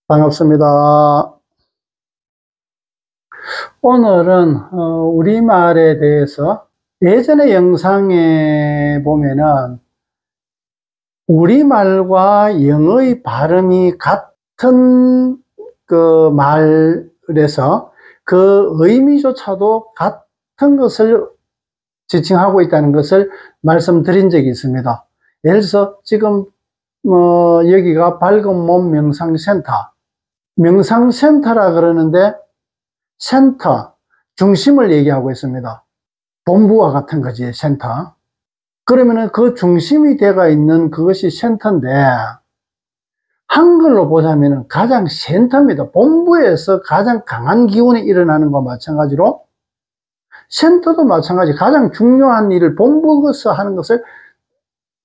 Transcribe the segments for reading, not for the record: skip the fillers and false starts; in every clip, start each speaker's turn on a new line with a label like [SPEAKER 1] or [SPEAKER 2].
[SPEAKER 1] 반갑습니다. 오늘은 우리말에 대해서 예전의 영상에 보면은 우리말과 영어의 발음이 같은 그 말에서 그 의미조차도 같은 것을 지칭하고 있다는 것을 말씀드린 적이 있습니다. 예를 들어서 지금 여기가 밝은 몸 명상센터, 명상센터라 그러는데 센터, 중심을 얘기하고 있습니다. 본부와 같은 거지, 센터. 그러면은 그 중심이 되어 있는 그것이 센터인데, 한글로 보자면은 가장 센터입니다. 본부에서 가장 강한 기운이 일어나는 것과 마찬가지로, 센터도 마찬가지, 가장 중요한 일을 본부에서 하는 것을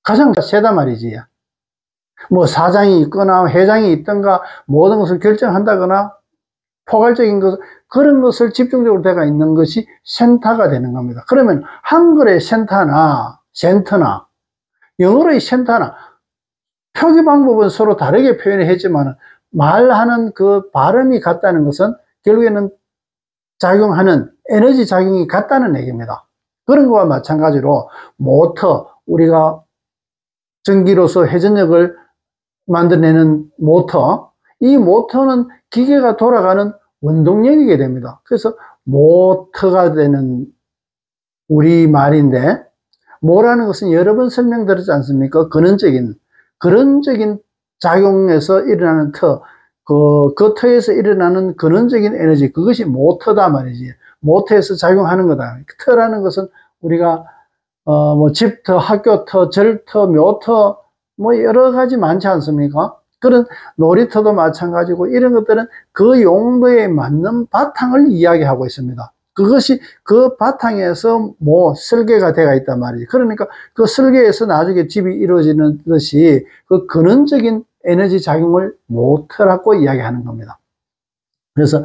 [SPEAKER 1] 가장 세다 말이지. 뭐 사장이 있거나 회장이 있던가 모든 것을 결정한다거나 포괄적인 것, 그런 것을 집중적으로 되어 있는 것이 센터가 되는 겁니다. 그러면 한글의 센터나 영어로의 센터나 표기 방법은 서로 다르게 표현을 했지만 말하는 그 발음이 같다는 것은 결국에는 작용하는 에너지 작용이 같다는 얘기입니다. 그런 것과 마찬가지로 모터, 우리가 전기로서 회전력을 만들어내는 모터, 이 모터는 기계가 돌아가는 원동력이게 됩니다. 그래서 모터가 되는 우리말인데, 모라는 것은 여러 번 설명드렸지 않습니까? 근원적인 작용에서 일어나는 그 터에서 일어나는 근원적인 에너지, 그것이 모터다 말이지. 모터에서 작용하는 거다. 터라는 것은 우리가 뭐 집터, 학교터, 절터, 묘터, 뭐 여러 가지 많지 않습니까? 그런 놀이터도 마찬가지고, 이런 것들은 그 용도에 맞는 바탕을 이야기하고 있습니다. 그것이 그 바탕에서 뭐 설계가 되어 있단 말이지. 그러니까 그 설계에서 나중에 집이 이루어지는 듯이 그 근원적인 에너지 작용을 모터라고 이야기하는 겁니다. 그래서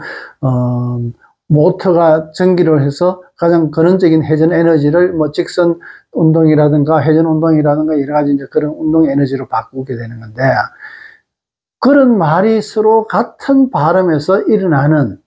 [SPEAKER 1] 모터가 전기를 해서 가장 근원적인 회전 에너지를 뭐 직선 운동이라든가 회전 운동이라든가 여러 가지 이제 그런 운동 에너지로 바꾸게 되는 건데, 그런 말이 서로 같은 발음에서 일어나는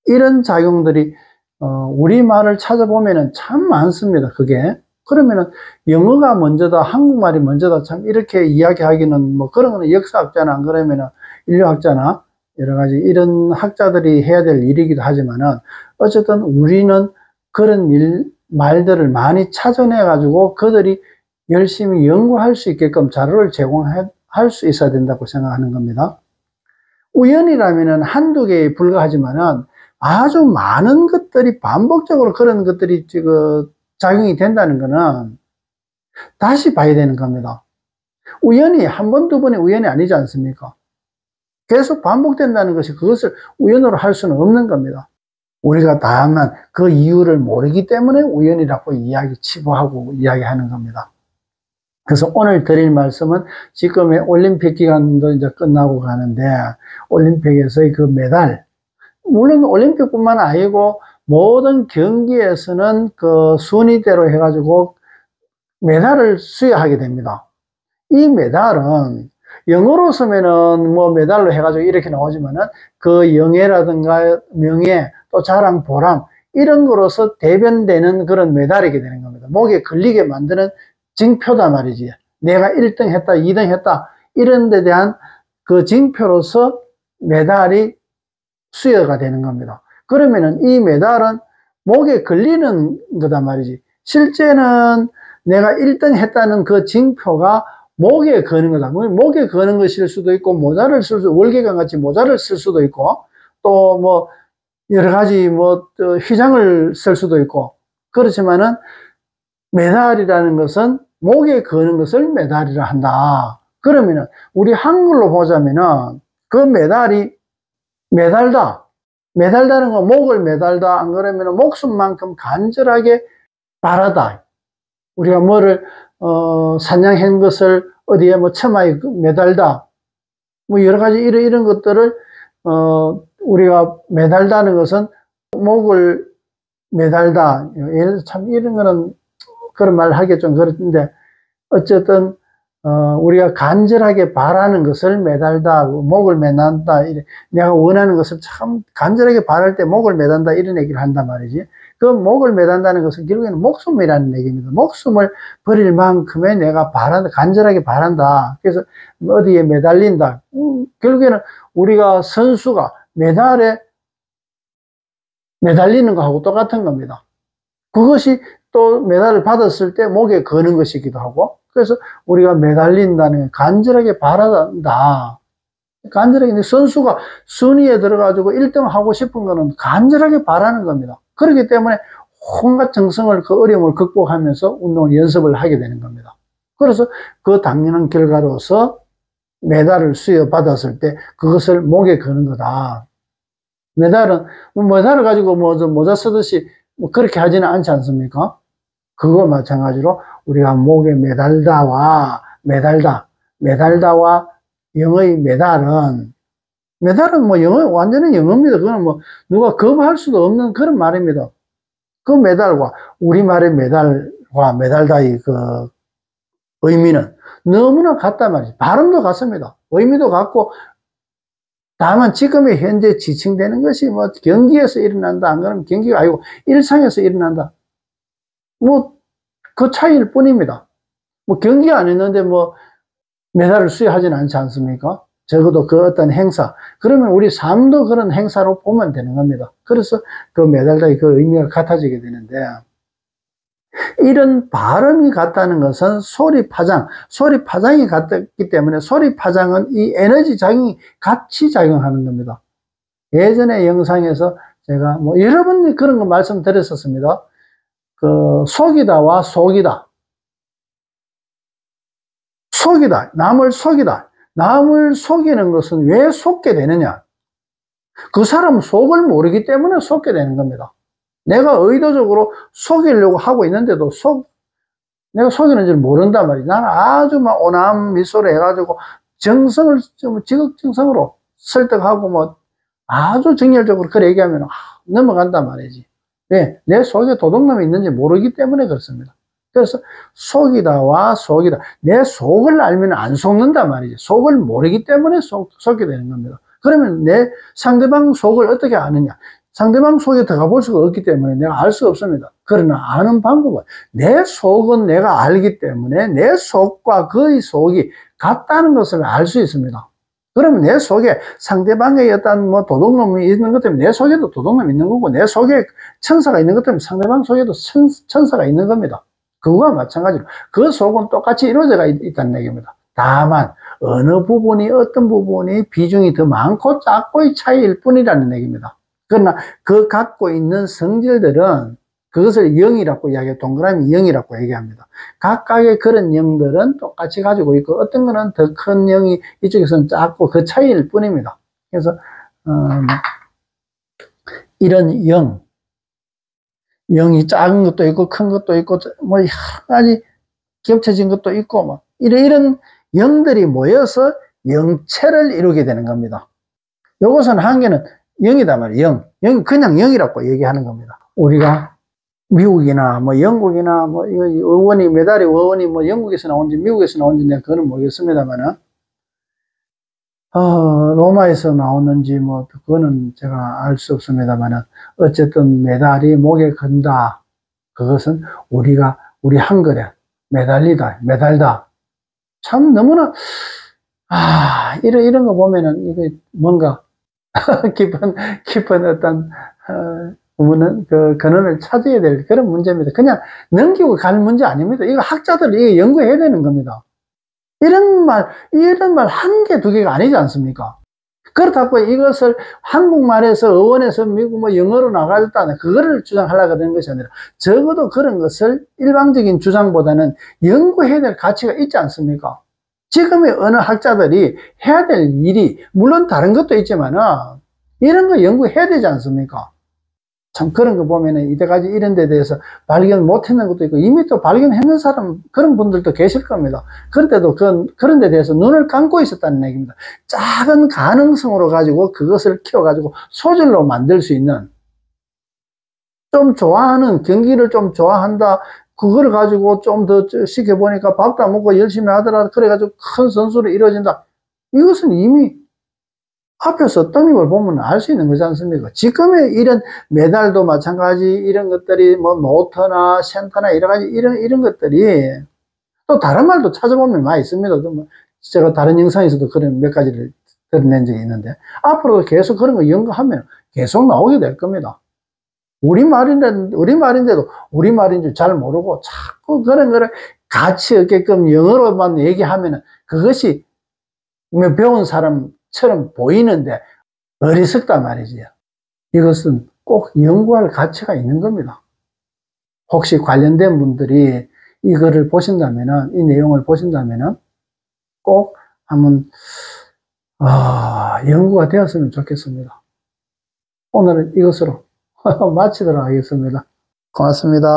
[SPEAKER 1] 이런 작용들이 우리말을 찾아보면은 참 많습니다. 그게. 그러면은 영어가 먼저다, 한국말이 먼저다, 참 이렇게 이야기하기는 뭐 그런 거는 역사학자나 안 그러면은 인류학자나 여러 가지 이런 학자들이 해야 될 일이기도 하지만은, 어쨌든 우리는 그런 말들을 많이 찾아내 가지고 그들이 열심히 연구할 수 있게끔 자료를 제공할 수 있어야 된다고 생각하는 겁니다. 우연이라면은 한두 개에 불과하지만은 아주 많은 것들이 반복적으로 그런 것들이 지금 작용이 된다는 거는 다시 봐야 되는 겁니다. 우연히 한 번, 두 번의 우연이 아니지 않습니까? 계속 반복된다는 것이 그것을 우연으로 할 수는 없는 겁니다. 우리가 다만 그 이유를 모르기 때문에 우연이라고 치부하고 이야기하는 겁니다. 그래서 오늘 드릴 말씀은 지금의 올림픽 기간도 이제 끝나고 가는데, 올림픽에서의 그 메달, 물론 올림픽뿐만 아니고 모든 경기에서는 그 순위대로 해가지고 메달을 수여하게 됩니다. 이 메달은 영어로 쓰면은 뭐 메달로 해가지고 이렇게 나오지만은 그 영예라든가 명예, 또 자랑, 보람, 이런 거로서 대변되는 그런 메달이게 되는 겁니다. 목에 걸리게 만드는 징표다 말이지. 내가 1등 했다, 2등 했다, 이런 데 대한 그 징표로서 메달이 수여가 되는 겁니다. 그러면은 이 메달은 목에 걸리는 거다 말이지. 실제는 내가 1등 했다는 그 징표가 목에 거는 거다. 목에 거는 것일 수도 있고, 모자를 쓸 수, 월계관 같이 모자를 쓸 수도 있고, 또 뭐 여러 가지 뭐 휘장을 쓸 수도 있고, 그렇지만은 메달이라는 것은 목에 거는 것을 메달이라 한다. 그러면은 우리 한글로 보자면은 그 메달이 매달다. 매달다는 건 목을 매달다. 안 그러면 목숨만큼 간절하게 바라다. 우리가 뭐를 사냥한 것을 어디에 뭐 처마에 매달다. 뭐 여러 가지 이런 것들을 우리가 매달다는 것은 목을 매달다. 예를 들어 참 이런 거는 그런 말 하기 좀 그렇던데, 어쨌든 우리가 간절하게 바라는 것을 매달다, 목을 매단다, 내가 원하는 것을 참 간절하게 바랄 때 목을 매단다, 이런 얘기를 한단 말이지. 그 목을 매단다는 것은 결국에는 목숨이라는 얘기입니다. 목숨을 버릴 만큼의 내가 간절하게 바란다. 그래서 어디에 매달린다. 결국에는 우리가 선수가 메달에 매달리는 것하고 똑같은 겁니다. 그것이 또 메달을 받았을 때 목에 거는 것이기도 하고, 그래서 우리가 매달린다는 간절하게 바란다. 간절하게 선수가 순위에 들어가지고 1등 하고 싶은 거는 간절하게 바라는 겁니다. 그렇기 때문에 온갖 정성을, 그 어려움을 극복하면서 운동을 연습을 하게 되는 겁니다. 그래서 그 당연한 결과로서 메달을 수여받았을 때 그것을 목에 거는 거다. 메달을 가지고 모자 쓰듯이 그렇게 하지는 않지 않습니까? 그거 마찬가지로 우리가 목에 매달다와 영어의 메달은 완전히 영어입니다. 그건 누가 거부할 수도 없는 그런 말입니다. 그 메달과 우리말의 메달과 메달다의 그 의미는 너무나 같단 말이죠. 발음도 같습니다. 의미도 같고, 다만 지금의 현재 지칭되는 것이 경기에서 일어난다, 안 그러면 경기가 아니고 일상에서 일어난다. 그 차이일 뿐입니다. 경기가 안 했는데 메달을 수여하지는 않지 않습니까? 적어도 그 어떤 행사. 그러면 우리 삶도 그런 행사로 보면 되는 겁니다. 그래서 그 메달의 그 의미가 같아지게 되는데, 이런 발음이 같다는 것은 소리 파장이 같기 때문에 소리 파장은 이 에너지 작용이 같이 작용하는 겁니다. 예전에 영상에서 제가 여러 번 그런 거 말씀드렸었습니다. 그 속이다와 속이다. 남을 속이다. 남을 속이는 것은 왜 속게 되느냐? 그 사람 속을 모르기 때문에 속게 되는 겁니다. 내가 의도적으로 속이려고 하고 있는데도 내가 속이는 줄 모른단 말이야. 나는 아주 오남 미소를 해가지고 정성을 지극정성으로 설득하고 아주 정열적으로 그래 얘기하면 넘어간단 말이지. 왜? 내 속에 도둑놈이 있는지 모르기 때문에 그렇습니다. 그래서 속이다와 속이다. 내 속을 알면 안 속는단 말이지. 속을 모르기 때문에 속게 되는 겁니다. 그러면 내 상대방 속을 어떻게 아느냐? 상대방 속에 들어가 볼 수가 없기 때문에 내가 알 수가 없습니다. 그러나 아는 방법은 내 속은 내가 알기 때문에 내 속과 그의 속이 같다는 것을 알 수 있습니다. 그러면 내 속에 상대방의 어떤 도둑놈이 있는 것 때문에 내 속에도 도둑놈이 있는 거고, 내 속에 천사가 있는 것 때문에 상대방 속에도 천사가 있는 겁니다. 그거와 마찬가지로 그 속은 똑같이 이루어져 있다는 얘기입니다. 다만 어떤 부분이 비중이 더 많고 작고의 차이일 뿐이라는 얘기입니다. 그러나 그 갖고 있는 성질들은 그것을 영이라고 이야기해요. 동그라미 영이라고 얘기합니다. 각각의 그런 영들은 똑같이 가지고 있고, 어떤 거는 더 큰 영이 이쪽에서는 작고 그 차이일 뿐입니다. 그래서 이런 영이 작은 것도 있고 큰 것도 있고 여러 가지 겹쳐진 것도 있고 이런 영들이 모여서 영체를 이루게 되는 겁니다. 요것은 한계는 영이다 말이에요. 그냥 영이라고 얘기하는 겁니다. 우리가 미국이나 영국이나 메달이 의원이 영국에서 나온지 미국에서 나온지 내가 그거는 모르겠습니다만은 로마에서 나오는지 그거는 제가 알 수 없습니다만은 어쨌든 메달이 목에 건다. 그것은 우리 한글에 매달다. 참 너무나 이런 거 보면은 이게 뭔가 깊은 어떤 근원을 찾아야 될 그런 문제입니다. 그냥 넘기고 갈 문제 아닙니다. 이거 학자들이 이거 연구해야 되는 겁니다. 이런 말 한 개, 두 개가 아니지 않습니까? 그렇다고 이것을 한국말에서 어원에서 미국 영어로 나가졌다, 그거를 주장하려고 하는 것이 아니라 적어도 그런 것을 일방적인 주장보다는 연구해야 될 가치가 있지 않습니까? 지금의 어느 학자들이 해야 될 일이, 물론 다른 것도 있지만은 이런 거 연구해야 되지 않습니까? 참 그런 거 보면은 이때까지 이런 데 대해서 발견 못 했는 것도 있고, 이미 또 발견했는 사람, 그런 분들도 계실 겁니다. 그런데도 그런 데 대해서 눈을 감고 있었다는 얘기입니다. 작은 가능성으로 가지고 그것을 키워가지고 소질로 만들 수 있는, 좀 좋아하는, 경기를 좀 좋아한다, 그걸 가지고 좀 더 시켜보니까 밥도 안 먹고 열심히 하더라도 그래가지고 큰 선수로 이루어진다. 이것은 이미 앞에서 떡잎을 보면 알 수 있는 거지 않습니까? 지금의 이런 메달도 마찬가지, 이런 것들이 뭐 노트나 센터나 여러 가지 이런 것들이 또 다른 말도 찾아보면 많이 있습니다. 제가 다른 영상에서도 그런 몇 가지를 드러낸 적이 있는데 앞으로도 계속 그런 거 연구하면 계속 나오게 될 겁니다. 우리말인데도 우리말인 줄 잘 모르고 자꾸 그런 거를 가치 없게끔 영어로만 얘기하면 그것이 배운 사람처럼 보이는데 어리석단 말이지요. 이것은 꼭 연구할 가치가 있는 겁니다. 혹시 관련된 분들이 이거를 보신다면은, 이 내용을 보신다면은 꼭 한번 연구가 되었으면 좋겠습니다. 오늘은 이것으로 마치도록 하겠습니다. 고맙습니다.